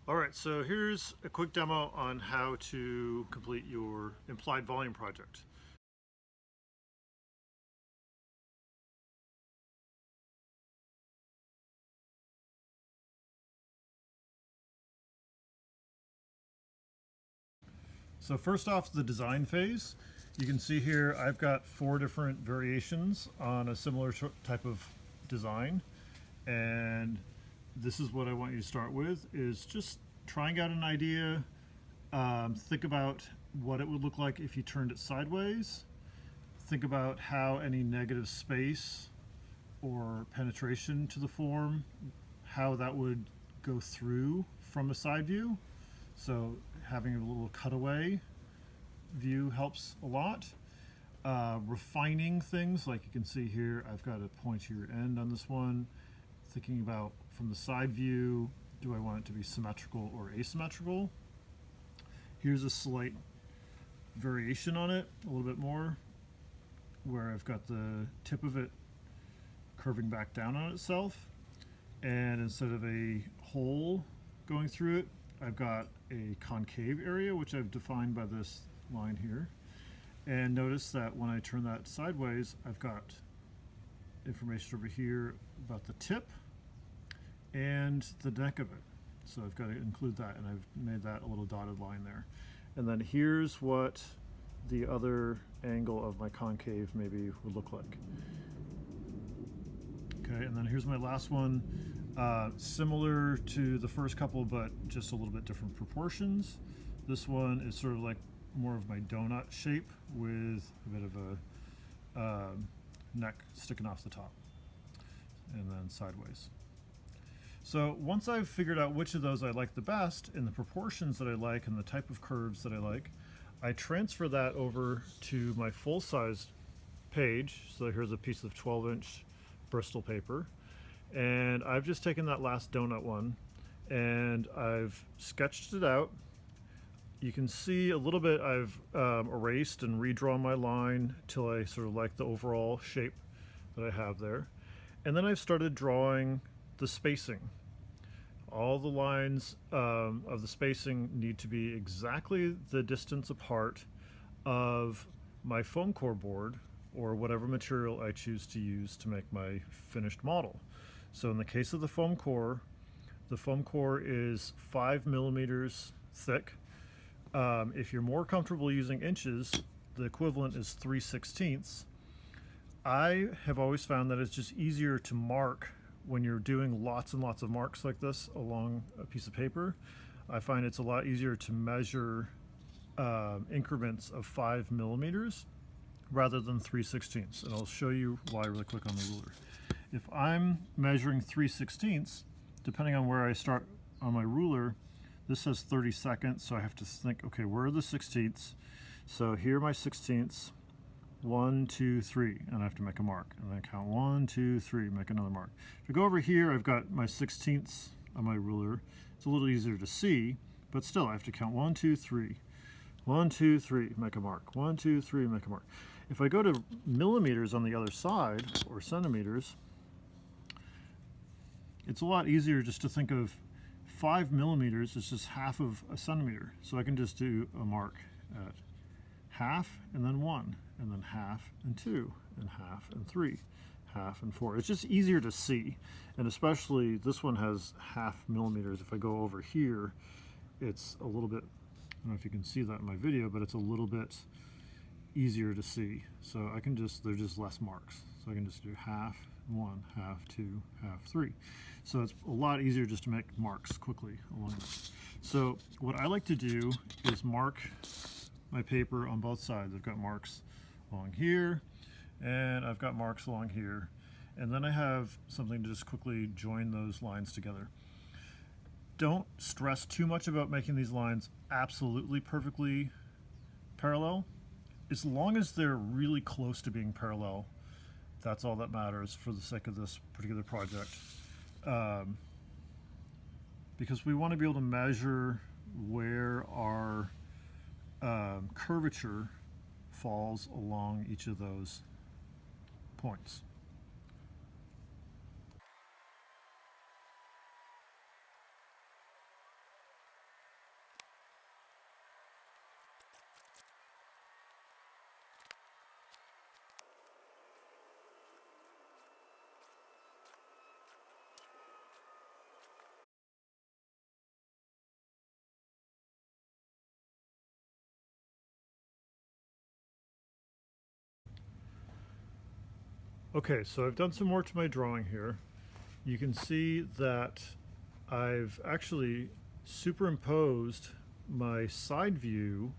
All right, so here's a quick demo on how to complete your implied volume project. So first off, the design phase. You can see here I've got 4 different variations on a similar type of design, and this is what I want you to start with, is just trying out an idea. Think about what it would look like if you turned it sideways. Think about how any negative space or penetration to the form, how that would go through from a side view. So having a little cutaway view helps a lot. Refining things, like you can see here, I've got a pointier end on this one. Thinking about from the side view, do I want it to be symmetrical or asymmetrical? Here's a slight variation on it, a little bit more, where I've got the tip of it curving back down on itself, and instead of a hole going through it, I've got a concave area, which I've defined by this line here. And notice that when I turn that sideways, I've got information over here about the tip and the neck of it. So I've got to include that, and I've made that a little dotted line there. And then here's what the other angle of my concave maybe would look like. Okay, and then here's my last one. Similar to the first couple, but just a little bit different proportions. This one is sort of like more of my donut shape with a bit of a neck sticking off the top, and then sideways. So once I've figured out which of those I like the best, and the proportions that I like, and the type of curves that I like, I transfer that over to my full-size page. So here's a piece of 12-inch Bristol paper, and I've just taken that last donut one and I've sketched it out. You can see a little bit I've erased and redrawn my line till I sort of like the overall shape that I have there. And then I've started drawing the spacing. All the lines of the spacing need to be exactly the distance apart of my foam core board, or whatever material I choose to use to make my finished model. So in the case of the foam core is 5 millimeters thick. If you're more comfortable using inches, the equivalent is 3/16. I have always found that it's just easier to mark when you're doing lots and lots of marks like this along a piece of paper. I find it's a lot easier to measure increments of 5 millimeters rather than 3/16. And I'll show you why really quick on the ruler. If I'm measuring 3/16, depending on where I start on my ruler, this says 30 seconds, so I have to think, okay, where are the 16ths? So here are my 16ths, 1, 2, 3, and I have to make a mark. And then count 1, 2, 3, make another mark. If I go over here, I've got my 16ths on my ruler. It's a little easier to see, but still I have to count 1, 2, 3. 1, 2, 3, make a mark. 1, 2, 3, make a mark. If I go to millimeters on the other side, or centimeters, it's a lot easier just to think of 5 millimeters is just half of a centimeter. So I can just do a mark at half, and then 1, and then half, and 2, and half, and 3, half, and 4. It's just easier to see, and especially this one has half millimeters. If I go over here, it's a little bit, I don't know if you can see that in my video, but it's a little bit easier to see. So I can just, they're just less marks. So I can just do half, 1, half, 2, half, 3. So it's a lot easier just to make marks quickly along this. So what I like to do is mark my paper on both sides. I've got marks along here, and I've got marks along here. And then I have something to just quickly join those lines together. Don't stress too much about making these lines absolutely perfectly parallel. As long as they're really close to being parallel, that's all that matters for the sake of this particular project. Because we want to be able to measure where our curvature falls along each of those points. Okay, so I've done some more to my drawing here. You can see that I've actually superimposed my side view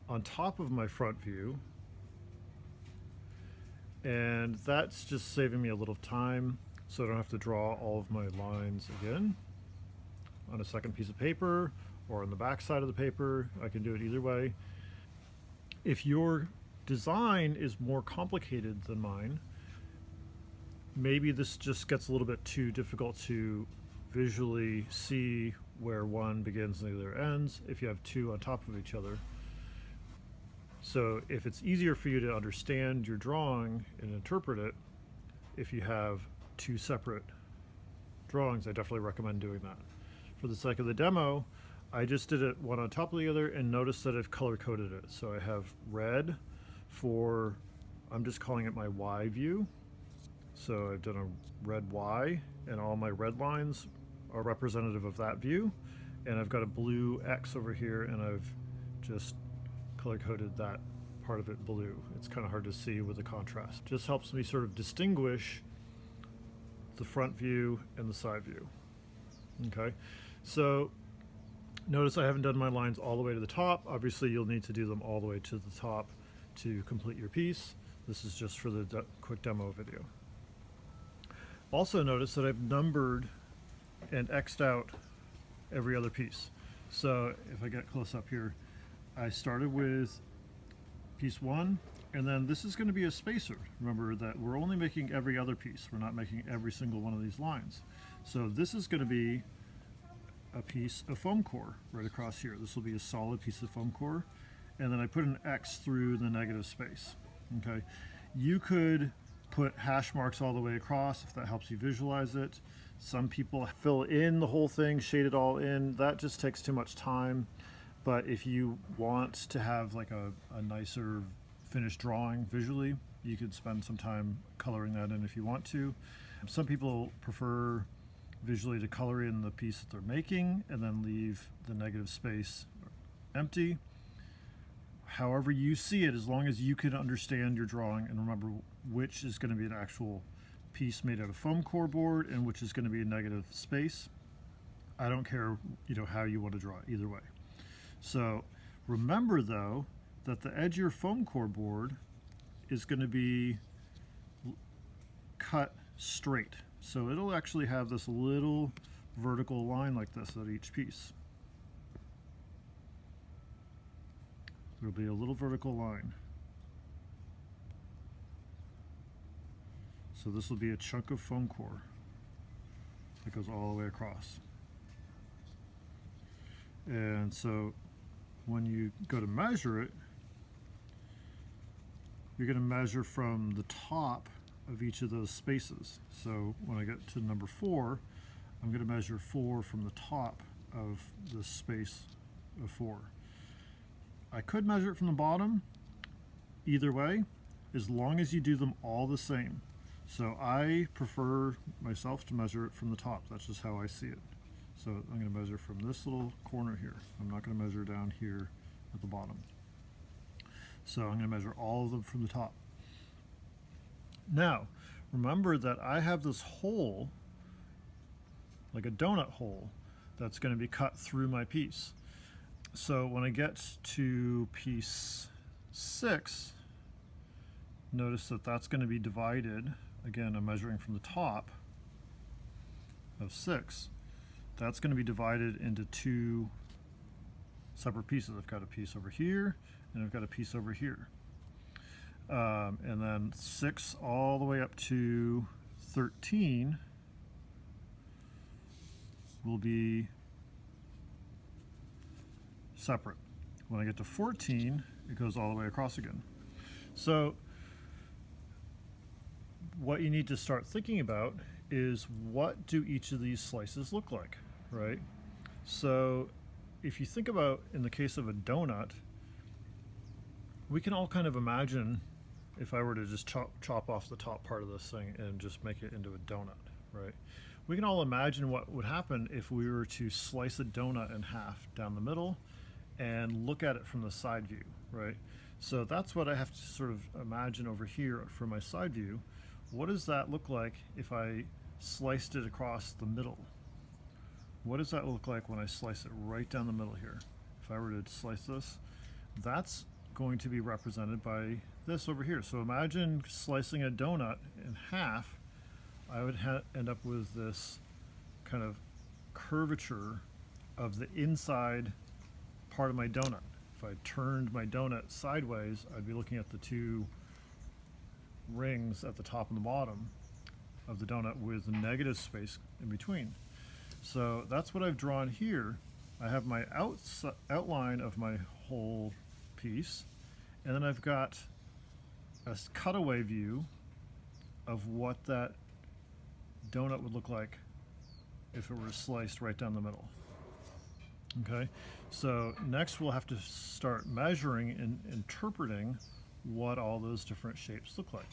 on top of my front view, and that's just saving me a little time so I don't have to draw all of my lines again on a second piece of paper or on the back side of the paper. I can do it either way. If your design is more complicated than mine, maybe this just gets a little bit too difficult to visually see where one begins and the other ends if you have two on top of each other. So if it's easier for you to understand your drawing and interpret it, if you have two separate drawings, I definitely recommend doing that. For the sake of the demo, I just did it one on top of the other and notice that I've color coded it. So I have red for, I'm just calling it my Y view. So I've done a red Y, and all my red lines are representative of that view. And I've got a blue X over here, and I've just color coded that part of it blue. It's kind of hard to see with the contrast. Just helps me sort of distinguish the front view and the side view. Okay, so notice I haven't done my lines all the way to the top. Obviously you'll need to do them all the way to the top to complete your piece. This is just for the quick demo video. Also notice that I've numbered and X'd out every other piece. So if I get close up here, I started with piece 1, and then this is going to be a spacer. Remember that we're only making every other piece. We're not making every single one of these lines. So this is going to be a piece of foam core right across here. This will be a solid piece of foam core, and then I put an X through the negative space. Okay, you could put hash marks all the way across if that helps you visualize it. Some people fill in the whole thing, shade it all in. That just takes too much time. But if you want to have like a nicer finished drawing visually, you could spend some time coloring that in if you want to. Some people prefer visually to color in the piece that they're making and then leave the negative space empty. However you see it, as long as you can understand your drawing and remember which is going to be an actual piece made out of foam core board and which is going to be a negative space. I don't care, how you want to draw it, either way. So remember though that the edge of your foam core board is going to be cut straight. So it'll actually have this little vertical line like this at each piece. There'll be a little vertical line. So this will be a chunk of foam core that goes all the way across. And so when you go to measure it, you're going to measure from the top of each of those spaces. So when I get to number 4, I'm going to measure 4 from the top of the space of 4. I could measure it from the bottom, either way, as long as you do them all the same. So I prefer myself to measure it from the top. That's just how I see it. So I'm going to measure from this little corner here. I'm not going to measure down here at the bottom. So I'm going to measure all of them from the top. Now, remember that I have this hole, like a donut hole, that's going to be cut through my piece. So when I get to piece 6, notice that that's going to be divided. Again, I'm measuring from the top of 6. That's going to be divided into 2 separate pieces. I've got a piece over here, and I've got a piece over here. And then 6 all the way up to 13 will be separate. When I get to 14, it goes all the way across again. So what you need to start thinking about is, what do each of these slices look like, right? So if you think about, in the case of a donut, we can all kind of imagine if I were to just chop off the top part of this thing and just make it into a donut, right? We can all imagine what would happen if we were to slice a donut in half down the middle and look at it from the side view, right? So that's what I have to sort of imagine over here for my side view. What does that look like if I sliced it across the middle? What does that look like when I slice it right down the middle here? If I were to slice this, that's going to be represented by this over here. So imagine slicing a donut in half. I would end up with this kind of curvature of the inside part of my donut. If I turned my donut sideways, I'd be looking at the two rings at the top and the bottom of the donut with a negative space in between. So that's what I've drawn here. I have my outline of my whole piece, and then I've got a cutaway view of what that donut would look like if it were sliced right down the middle. Okay, so next we'll have to start measuring and interpreting what all those different shapes look like.